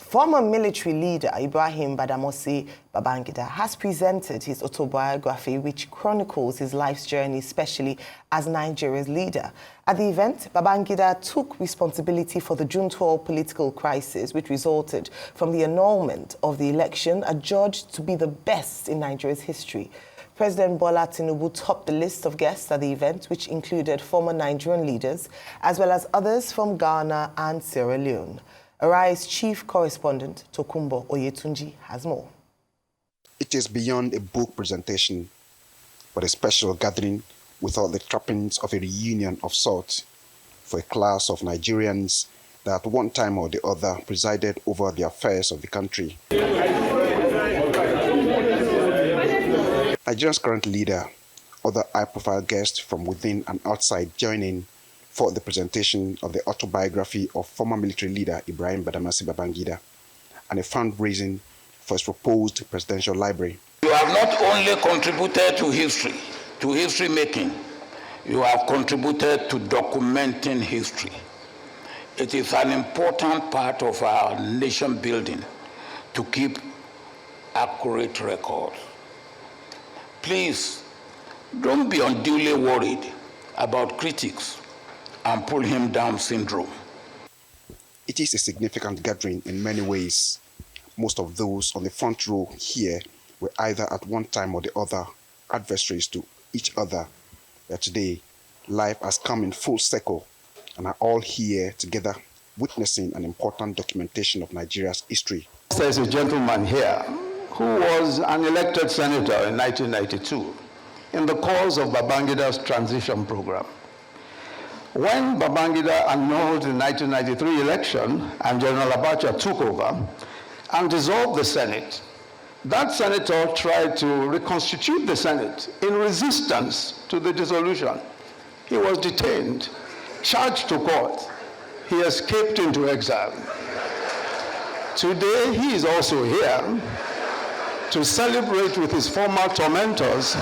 Former military leader Ibrahim Badamasi Babangida has presented his autobiography, which chronicles his life's journey, especially as Nigeria's leader. At the event, Babangida took responsibility for the June 12 political crisis, which resulted from the annulment of the election, adjudged to be the best in Nigeria's history. President Bola Tinubu topped the list of guests at the event, which included former Nigerian leaders, as well as others from Ghana and Sierra Leone. Arise chief correspondent Tokumbo Oyetunji has more. It is beyond a book presentation, but a special gathering with all the trappings of a reunion of sorts for a class of Nigerians that at one time or the other presided over the affairs of the country. Nigeria's current leader, other high-profile guests from within and outside joining for the presentation of the autobiography of former military leader Ibrahim Badamasi Babangida and a fundraising for his proposed presidential library. You have not only contributed to history making, you have contributed to documenting history. It is an important part of our nation building to keep accurate records. Please, don't be unduly worried about critics and pull him down syndrome. It is a significant gathering in many ways. Most of those on the front row here were either at one time or the other adversaries to each other. But today, life has come in full circle and are all here together witnessing an important documentation of Nigeria's history. There's a gentleman here who was an elected senator in 1992 in the course of Babangida's transition program. When Babangida annulled the 1993 election and General Abacha took over and dissolved the Senate, that senator tried to reconstitute the Senate in resistance to the dissolution. He was detained, charged to court. He escaped into exile. Today, he is also here to celebrate with his former tormentors.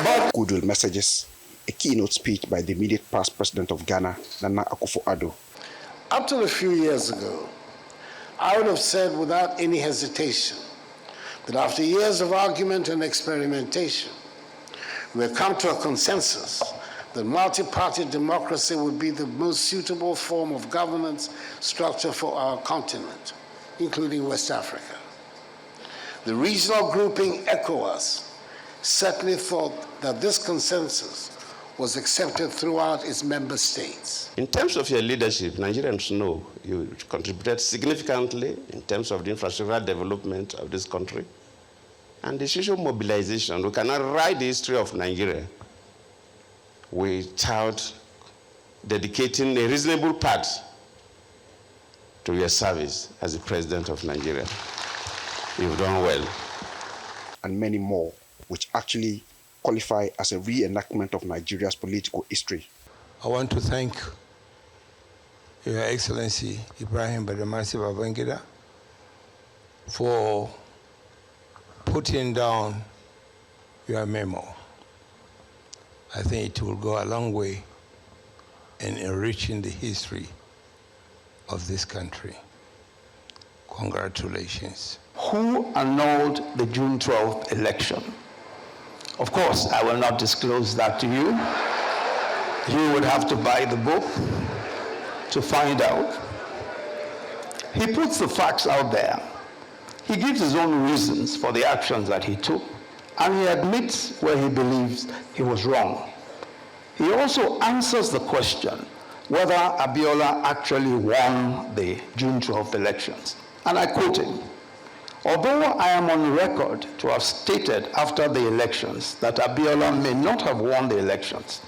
But goodwill messages, a keynote speech by the immediate past president of Ghana, Nana Akufo-Addo. Up till a few years ago, I would have said without any hesitation that after years of argument and experimentation, we have come to a consensus that multi-party democracy would be the most suitable form of governance structure for our continent, including West Africa. The regional grouping ECOWAS certainly thought that this consensus was accepted throughout its member states. In terms of your leadership, Nigerians know you contributed significantly in terms of the infrastructural development of this country and the social mobilization. We cannot write the history of Nigeria without dedicating a reasonable part to your service as the president of Nigeria. You've done well. And many more, which actually qualify as a reenactment of Nigeria's political history. I want to thank Your Excellency Ibrahim Badamasi Babangida for putting down your memo. I think it will go a long way in enriching the history of this country. Congratulations. Who annulled the June 12th election? Of course, I will not disclose that to you. You would have to buy the book to find out. He puts the facts out there. He gives his own reasons for the actions that he took, and he admits where he believes he was wrong. He also answers the question whether Abiola actually won the June 12th elections. And I quote him, "Although I am on record to have stated after the elections that Abiola may not have won the elections,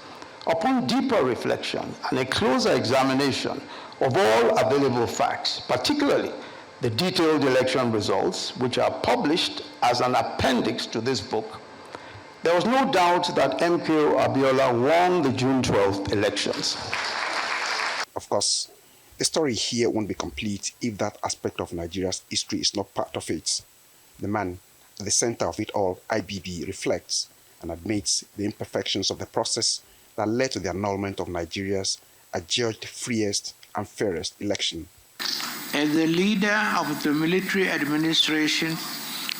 upon deeper reflection and a closer examination of all available facts, particularly the detailed election results, which are published as an appendix to this book, there was no doubt that MKO Abiola won the June 12th elections." Of course, the story here won't be complete if that aspect of Nigeria's history is not part of it. The man at the center of it all, IBB, reflects and admits the imperfections of the process that led to the annulment of Nigeria's adjudged freest and fairest election. As the leader of the military administration,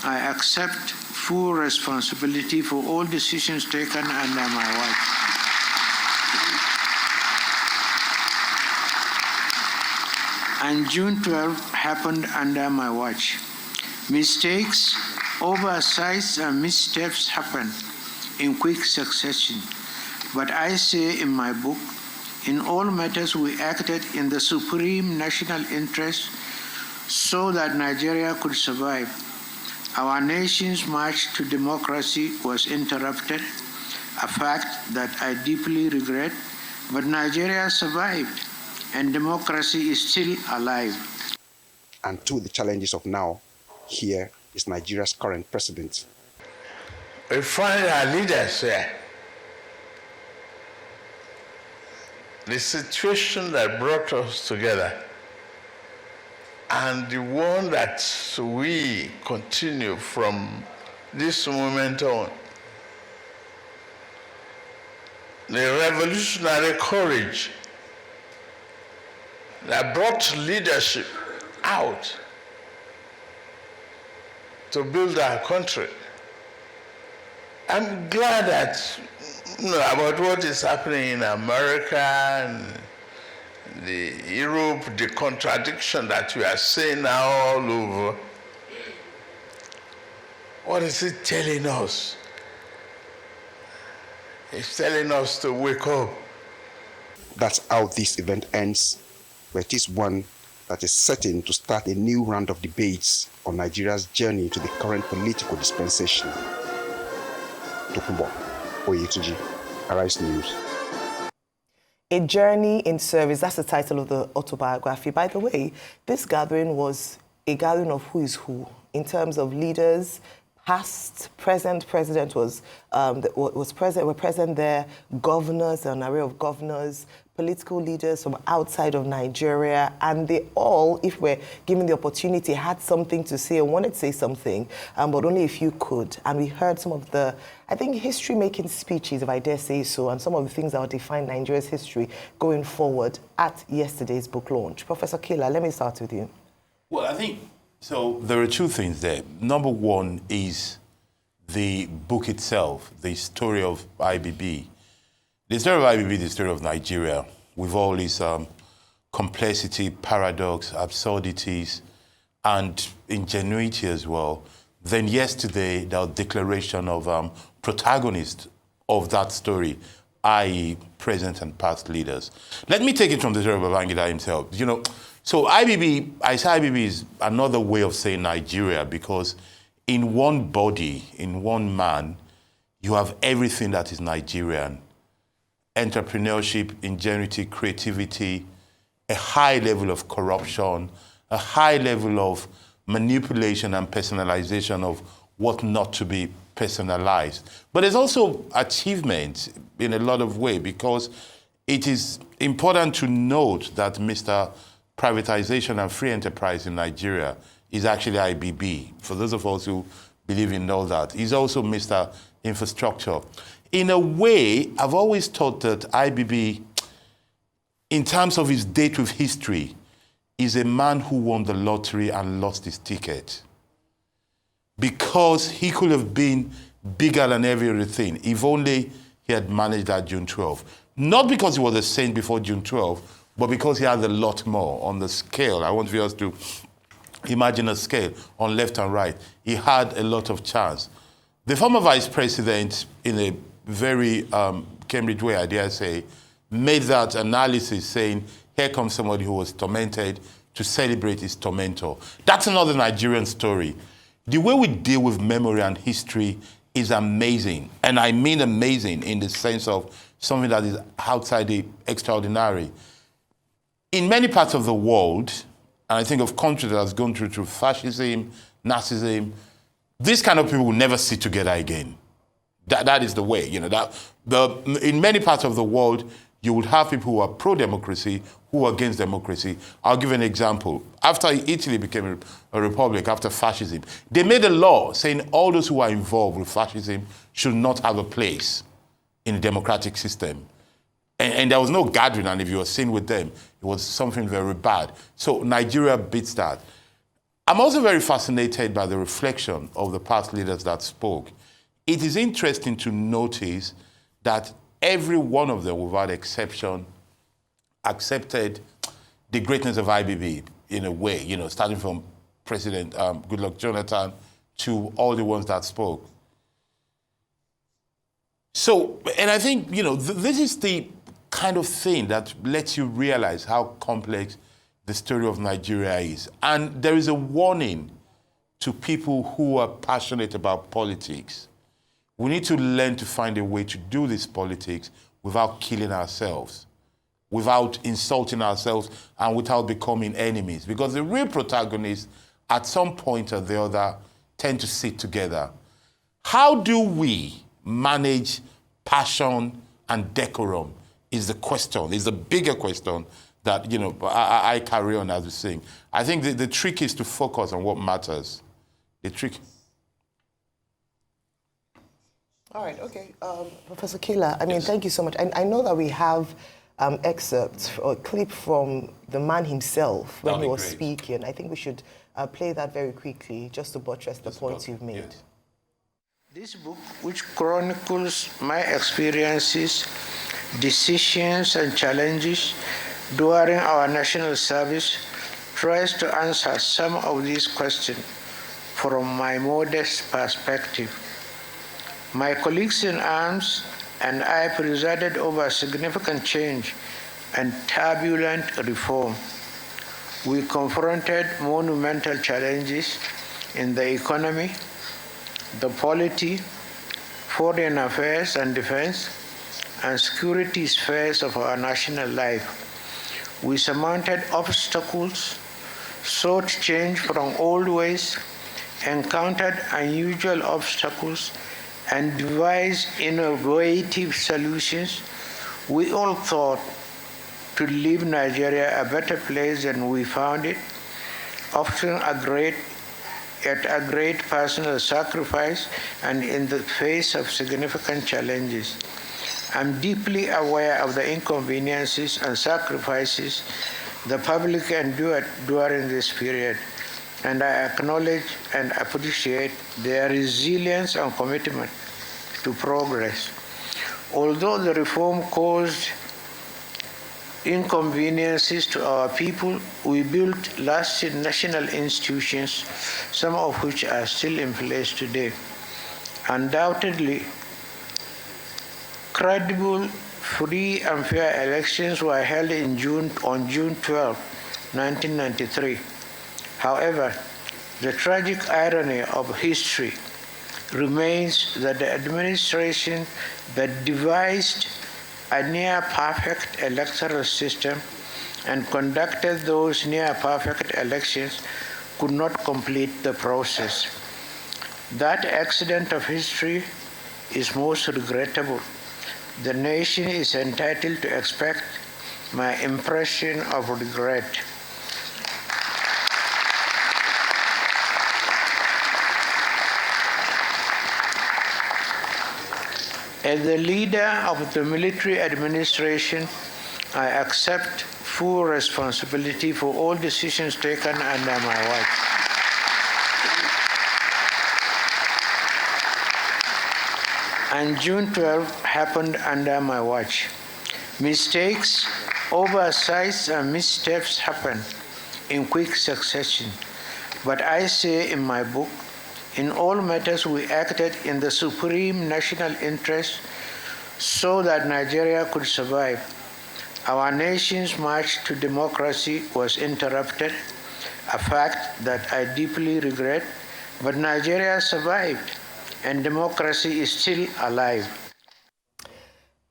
I accept full responsibility for all decisions taken under my watch. And June 12 happened under my watch. Mistakes, oversights, and missteps happen in quick succession. But I say in my book, in all matters we acted in the supreme national interest so that Nigeria could survive. Our nation's march to democracy was interrupted, a fact that I deeply regret, but Nigeria survived and democracy is still alive. And to the challenges of now, here is Nigeria's current president. We find our leaders here. The situation that brought us together and the one that we continue from this moment on. The revolutionary courage that brought leadership out to build our country. I'm glad that about what is happening in America and Europe, the contradiction that we are seeing now all over. What is it telling us? It's telling us to wake up. That's how this event ends, but it is one that is certain to start a new round of debates on Nigeria's journey to the current political dispensation. Tokunbo Oyetunji, Arise News. A Journey in Service, that's the title of the autobiography. By the way, this gathering was a gathering of who is who in terms of leaders, past, present. President was present. Were present there. Governors, an array of governors, political leaders from outside of Nigeria, and they all, if we're given the opportunity, had something to say and wanted to say something, but only if you could. And we heard some of the, I think, history-making speeches, if I dare say so, and some of the things that will define Nigeria's history going forward at yesterday's book launch. Professor Kila, let me start with you. Well, I think, so there are two things there. Number one is the book itself, the story of IBB. The story of IBB is the story of Nigeria, with all its complexity, paradox, absurdities, and ingenuity as well. Then yesterday, the declaration of protagonists of that story, i.e. present and past leaders. Let me take it from the story of Babangida himself. You know, so IBB, I say IBB is another way of saying Nigeria, because in one body, in one man, you have everything that is Nigerian. Entrepreneurship, ingenuity, creativity, a high level of corruption, a high level of manipulation and personalization of what not to be personalized. But there's also achievement in a lot of ways, because it is important to note that Mr. Privatization and Free Enterprise in Nigeria is actually IBB. For those of us who believe in all that, he's also Mr. Infrastructure. In a way, I've always thought that IBB, in terms of his date with history, is a man who won the lottery and lost his ticket. Because he could have been bigger than everything if only he had managed that June 12. Not because he was a saint before June 12, but because he had a lot more on the scale. I want us to imagine a scale on left and right. He had a lot of chance. The former vice president, in a very Cambridge way, I dare say, made that analysis saying, here comes somebody who was tormented to celebrate his tormentor. That's another Nigerian story. The way we deal with memory and history is amazing. And I mean amazing in the sense of something that is outside the extraordinary. In many parts of the world, and I think of countries that has gone through fascism, Nazism, these kind of people will never sit together again. That is the way, you know. In many parts of the world, you would have people who are pro-democracy, who are against democracy. I'll give an example. After Italy became a republic, after fascism, they made a law saying all those who are involved with fascism should not have a place in a democratic system. And And there was no gathering, and if you were seen with them, it was something very bad. So Nigeria beats that. I'm also very fascinated by the reflection of the past leaders that spoke. It is interesting to notice that every one of them, without exception, accepted the greatness of IBB in a way, starting from President Goodluck Jonathan to all the ones that spoke. So, and I think, this is the kind of thing that lets you realize how complex the story of Nigeria is. And there is a warning to people who are passionate about politics. We need to learn to find a way to do this politics without killing ourselves, without insulting ourselves, and without becoming enemies. Because the real protagonists, at some point or the other, tend to sit together. How do we manage passion and decorum is the question, is the bigger question that, I carry on as we sing. I think the trick is to focus on what matters. The trick. All right, okay. Professor Kila, thank you so much. I know that we have excerpts or a clip from the man himself when he was speaking. I think we should play that very quickly just to buttress the points you've made. Yes. This book, which chronicles my experiences, decisions, and challenges during our national service, tries to answer some of these questions from my modest perspective. My colleagues in arms and I presided over significant change and turbulent reform. We confronted monumental challenges in the economy, the polity, foreign affairs and defense, and security spheres of our national life. We surmounted obstacles, sought change from old ways, encountered unusual obstacles, and devised innovative solutions. We all thought to leave Nigeria a better place than we found it, often at a great personal sacrifice and in the face of significant challenges. I'm deeply aware of the inconveniences and sacrifices the public endured during this period, and I acknowledge and appreciate their resilience and commitment to progress. Although the reform caused inconveniences to our people, we built lasting national institutions, some of which are still in place today. Undoubtedly, credible, free, and fair elections were held on June 12, 1993. However, the tragic irony of history remains that the administration that devised a near-perfect electoral system and conducted those near-perfect elections could not complete the process. That accident of history is most regrettable. The nation is entitled to expect my impression of regret. As the leader of the military administration, I accept full responsibility for all decisions taken under my watch. And June 12 happened under my watch. Mistakes, oversights, and missteps happen in quick succession. But I say in my book, in all matters we acted in the supreme national interest so that Nigeria could survive. Our nation's march to democracy was interrupted, a fact that I deeply regret, but Nigeria survived and democracy is still alive.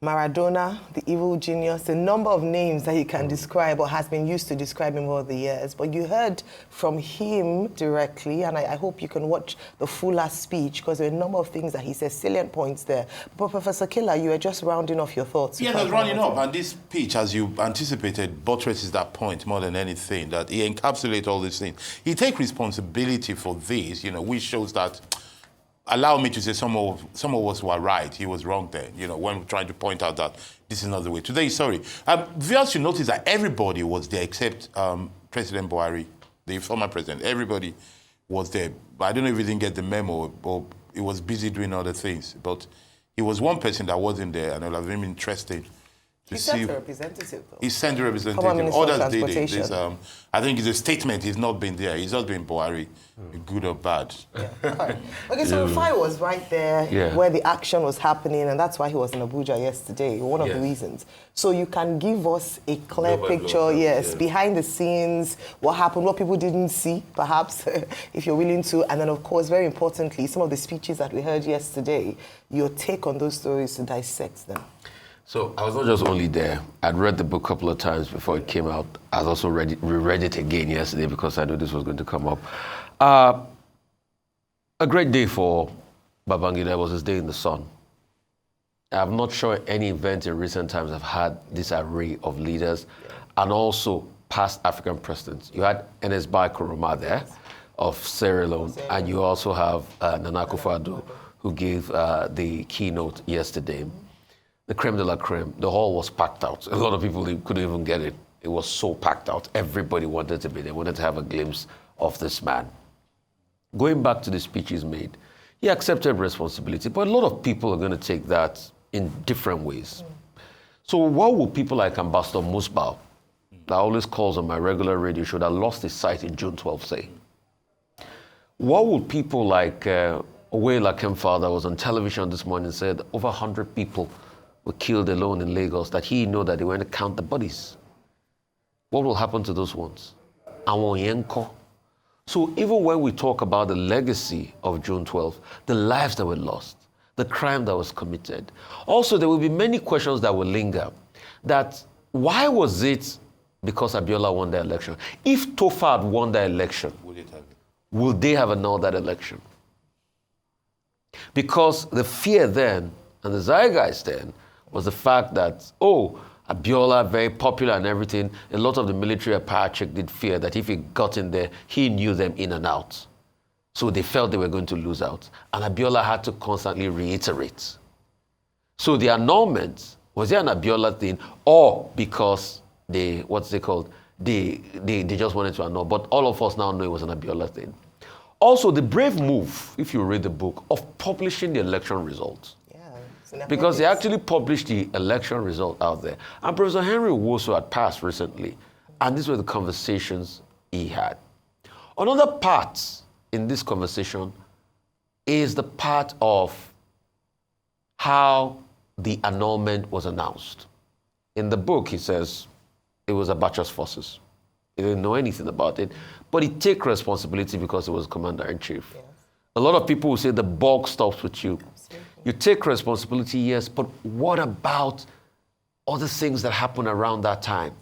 Maradona, the evil genius, the number of names that he can describe or has been used to describe him over the years. But you heard from him directly, and I hope you can watch the fuller speech because there are a number of things that he says, salient points there. But Professor Killer, you were just rounding off your thoughts. Yeah, I was rounding up, and this speech, as you anticipated, buttresses that point more than anything, that he encapsulates all these things. He takes responsibility for this, which shows that allow me to say some of us were right. He was wrong there, when we're trying to point out that this is not the way. Today, sorry. Viewers should notice that everybody was there except President Buhari, the former president. Everybody was there. I don't know if he didn't get the memo, or he was busy doing other things. But he was one person that wasn't there, and it would have been interesting to see. He sent a representative, though. He sent a representative. Others did it. This, I think it's a statement. He's not been there. He's just been Buhari, good or bad. Yeah. Right. Okay, so Rufai was right there where the action was happening, and that's why he was in Abuja yesterday, one of the reasons. So you can give us a clear picture, behind the scenes, what happened, what people didn't see, perhaps, if you're willing to, and then, of course, very importantly, some of the speeches that we heard yesterday, your take on those stories to dissect them. So I was not just only there. I'd read the book a couple of times before it came out. I was also reread it again yesterday because I knew this was going to come up. A great day for Babangida. It was his day in the sun. I'm not sure any event in recent times have had this array of leaders and also past African presidents. You had Ernest Bai Koroma there of Sierra Leone, and you also have Nana Akufo-Addo, who gave the keynote yesterday. The creme de la creme, the hall was packed out. A lot of people couldn't even get it. It was so packed out. Everybody wanted to be there, wanted to have a glimpse of this man. Going back to the speech he's made, he accepted responsibility, but a lot of people are going to take that in different ways. So what will people like Ambassador Musbao, that always calls on my regular radio show, that lost his sight in June 12, say? What would people like Owela Kemfa, that was on television this morning, said over 100 people were killed alone in Lagos, that he know that they went to count the bodies? What will happen to those ones? Awonyenko. So even when we talk about the legacy of June 12, the lives that were lost, the crime that was committed, also there will be many questions that will linger. That why was it because Abiola won the election? If Tofa had won the election, would they have annulled that election? Because the fear then, and the zeitgeist then, was the fact that, Abiola, very popular and everything, a lot of the military power check did fear that if he got in there, he knew them in and out. So they felt they were going to lose out. And Abiola had to constantly reiterate. So the annulment, was it an Abiola thing, or because they just wanted to annul? But all of us now know it was an Abiola thing. Also, the brave move, if you read the book, of publishing the election results. Because they actually published the election result out there. And Professor Henry Woso had passed recently, and these were the conversations he had. Another part in this conversation is the part of how the annulment was announced. In the book, he says it was Abacha's forces. He didn't know anything about it, but he took responsibility because he was commander-in-chief. Yes. A lot of people will say the buck stops with you. Absolutely. You take responsibility, yes, but what about other things that happened around that time?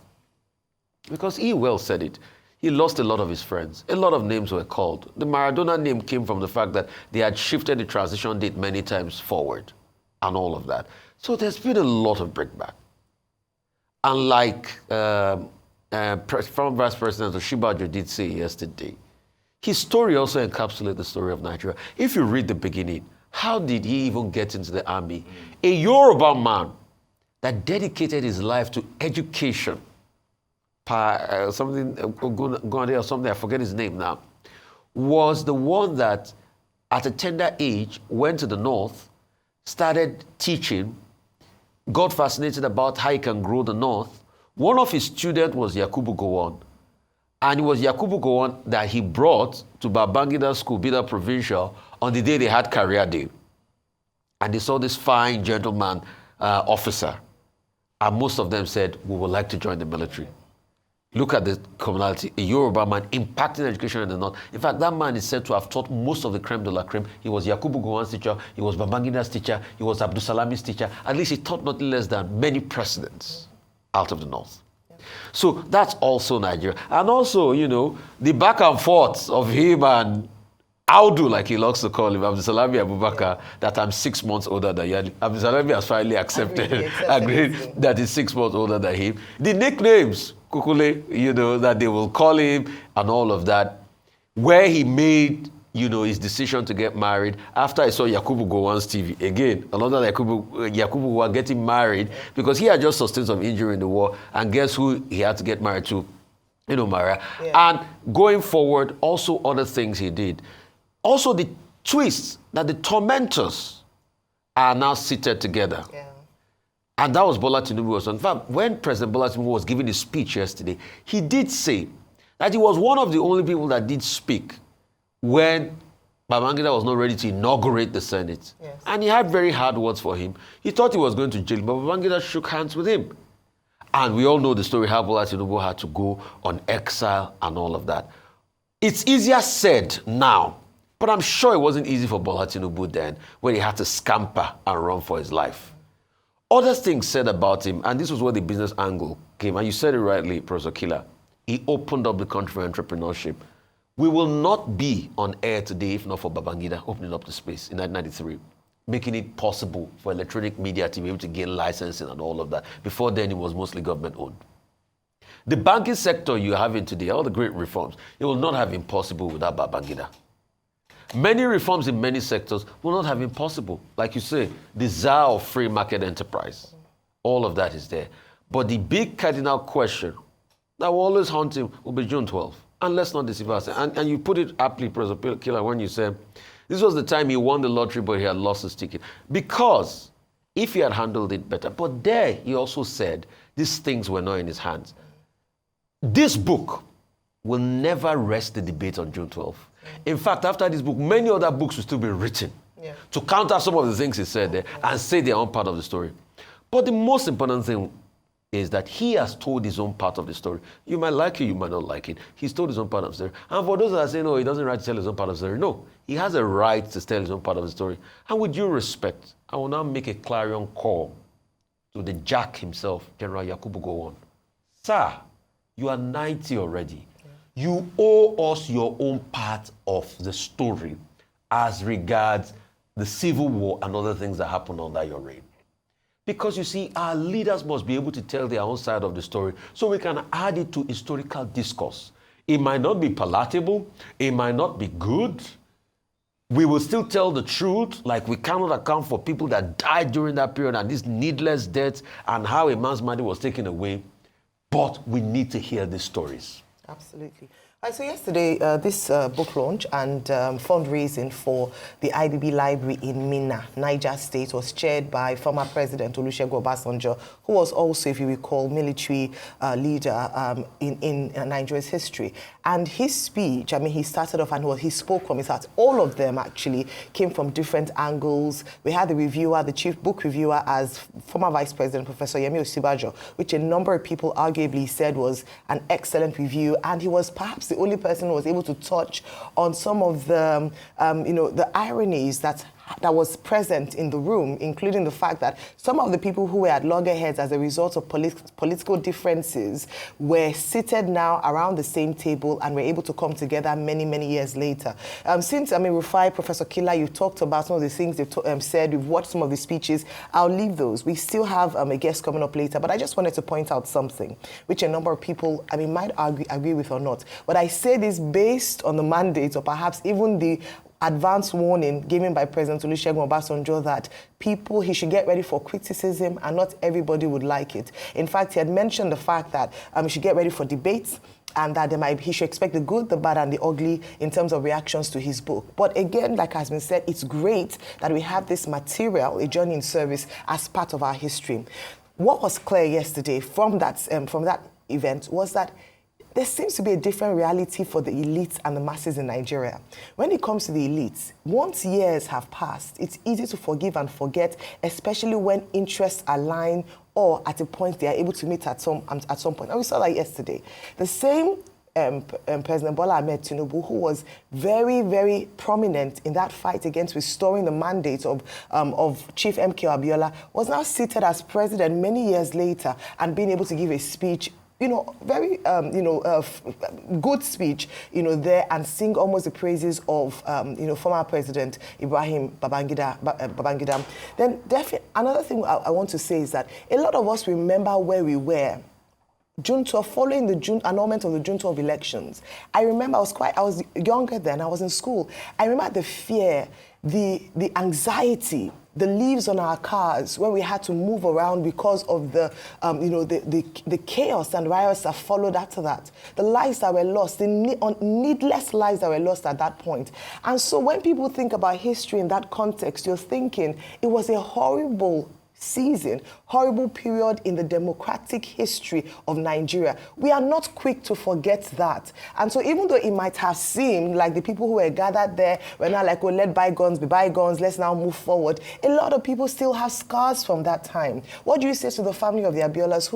Because he well said it. He lost a lot of his friends. A lot of names were called. The Maradona name came from the fact that they had shifted the transition date many times forward and all of that. So there's been a lot of breakback. Unlike former Vice President Oshibajo did say yesterday, his story also encapsulates the story of Nigeria. If you read the beginning, how did he even get into the army? A Yoruba man that dedicated his life to education, something, or something, I forget his name now, was the one that at a tender age went to the north, started teaching, got fascinated about how he can grow the north. One of his students was Yakubu Gowon. And it was Yakubu Gowon that he brought to Babangida School, Bida Provincial, on the day they had career day. And they saw this fine gentleman officer. And most of them said, we would like to join the military. Look at the commonality. A Yoruba man impacting education in the north. In fact, that man is said to have taught most of the creme de la creme. He was Yakubu Gowon's teacher. He was Babangida's teacher. He was Abdul Salami's teacher. At least he taught nothing less than many presidents out of the north. So that's also Nigeria. And also, the back and forth of him and Audu, like he likes to call him, Abdul Salami Abubakar, that I'm 6 months older than you. Abdul Salami has finally agreed that he's 6 months older than him. The nicknames, Kukule, that they will call him and all of that, where he made, his decision to get married after I saw Yakubu Gowon's TV. Again, another Yakubu Gowon getting married because he had just sustained some injury in the war, and guess who he had to get married to? Maria. Yeah. And going forward, also other things he did. Also the twist that the tormentors are now seated together. Yeah. And that was Bola Tinubu. In fact, when President Bola Tinubu was giving his speech yesterday, he did say that he was one of the only people that did speak when Babangida was not ready to inaugurate the Senate. Yes. And he had very hard words for him. He thought he was going to jail, but Babangida shook hands with him. And we all know the story, how Bola Tinubu had to go on exile and all of that. It's easier said now, but I'm sure it wasn't easy for Bola Tinubu then, when he had to scamper and run for his life. Other things said about him, and this was where the business angle came, and you said it rightly, Professor Killer. He opened up the country for entrepreneurship. We will not be on air today if not for Babangida opening up the space in 1993. Making it possible for electronic media to be able to gain licensing and all of that. Before then, it was mostly government-owned. The banking sector you have in today, all the great reforms, it will not have been possible without Babangida. Many reforms in many sectors will not have been possible. Like you say, the czar of free market enterprise. All of that is there. But the big cardinal question that will always haunt him will be June 12th. And let's not deceive ourselves. And you put it aptly, Professor Killer, when you said, this was the time he won the lottery, but he had lost his ticket. Because if he had handled it better, but there he also said these things were not in his hands. This book will never rest the debate on June 12th. In fact, after this book, many other books will still be written to counter some of the things he said there and say their own part of the story. But the most important thing is that he has told his own part of the story. You might like it, you might not like it. He's told his own part of the story. And for those that are saying, no, he doesn't right to tell his own part of the story. No, he has a right to tell his own part of the story. And with due respect, I will now make a clarion call to the Jack himself, General Yakubu Gowon. Sir, you are 90 already. You owe us your own part of the story as regards the civil war and other things that happened under your reign. Because you see, our leaders must be able to tell their own side of the story so we can add it to historical discourse. It might not be palatable, it might not be good. We will still tell the truth, like we cannot account for people that died during that period and these needless deaths and how a man's money was taken away. But we need to hear these stories. Absolutely. So yesterday, this book launch and fundraising for the IBB Library in Minna, Niger State, was chaired by former President Olusegun Obasanjo, who was also, if you recall, military leader in Nigeria's history. And his speech, I mean, he started off and he spoke from his heart. All of them actually came from different angles. We had the reviewer, the chief book reviewer, as former Vice President Professor Yemi Osibajo, which a number of people arguably said was an excellent review, and he was perhaps the only person who was able to touch on some of the, the ironies that was present in the room, including the fact that some of the people who were at loggerheads as a result of political differences were seated now around the same table and were able to come together many, many years later. Since, Rufai, Professor Killa, you talked about some of the things they've said, we've watched some of the speeches, I'll leave those. We still have a guest coming up later, but I just wanted to point out something, which a number of people, might agree with or not. But I say this based on the mandate or perhaps even the advance warning given by President Olusegun Obasanjo that he should get ready for criticism and not everybody would like it. In fact, he had mentioned the fact that he should get ready for debates and that he should expect the good, the bad, and the ugly in terms of reactions to his book. But again, like has been said, it's great that we have this material, A Journey in Service, as part of our history. What was clear yesterday from that event was that there seems to be a different reality for the elites and the masses in Nigeria. When it comes to the elites, once years have passed, it's easy to forgive and forget, especially when interests align or at a point they are able to meet at some point. And we saw that yesterday. The same President Bola Ahmed Tinubu, who was very, very prominent in that fight against restoring the mandate of Chief MK Abiola, was now seated as president many years later and being able to give a speech, very, good speech, there and sing almost the praises of, former President Ibrahim Babangida. Then definitely another thing I want to say is that a lot of us remember where we were June 12, following the annulment of the June 12 elections, I remember I was younger then, I was in school. I remember the fear, the anxiety, the leaves on our cars when we had to move around because of the chaos and riots that followed after that. The lives that were lost, the needless lives that were lost at that point. And so when people think about history in that context, you're thinking it was a horrible season, horrible period in the democratic history of Nigeria. We are not quick to forget that. And so even though it might have seemed like the people who were gathered there were not like, oh, let bygones be bygones, let's now move forward, a lot of people still have scars from that time. What do you say to the family of the Abiolas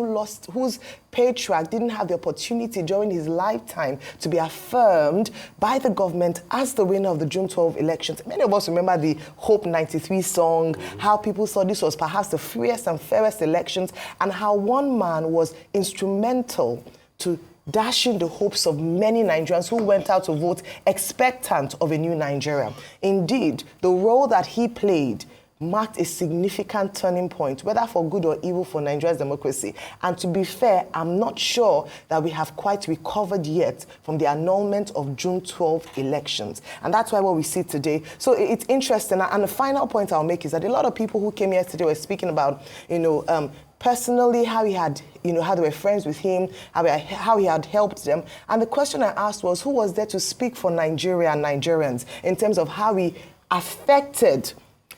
whose patriarch didn't have the opportunity during his lifetime to be affirmed by the government as the winner of the June 12 elections? Many of us remember the Hope 93 song, how people thought this was perhaps the freest and fairest elections, and how one man was instrumental to dashing the hopes of many Nigerians who went out to vote expectant of a new Nigeria. Indeed, the role that he played marked a significant turning point, whether for good or evil for Nigeria's democracy. And to be fair, I'm not sure that we have quite recovered yet from the annulment of June 12 elections. And that's why what we see today. So it's interesting. And the final point I'll make is that a lot of people who came here today were speaking about, personally, how he had, how they were friends with him, how he had helped them. And the question I asked was, who was there to speak for Nigeria and Nigerians in terms of how he affected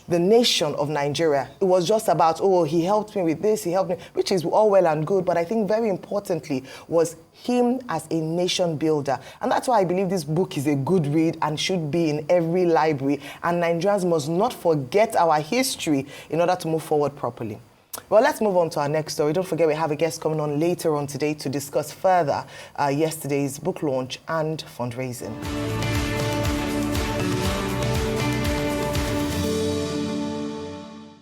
the nation of Nigeria? It was just about, oh, he helped me with this, he helped me, which is all well and good, but I think very importantly was him as a nation builder. And that's why I believe this book is a good read and should be in every library. And Nigerians must not forget our history in order to move forward properly. Well, let's move on to our next story. Don't forget we have a guest coming on later on today to discuss further yesterday's book launch and fundraising.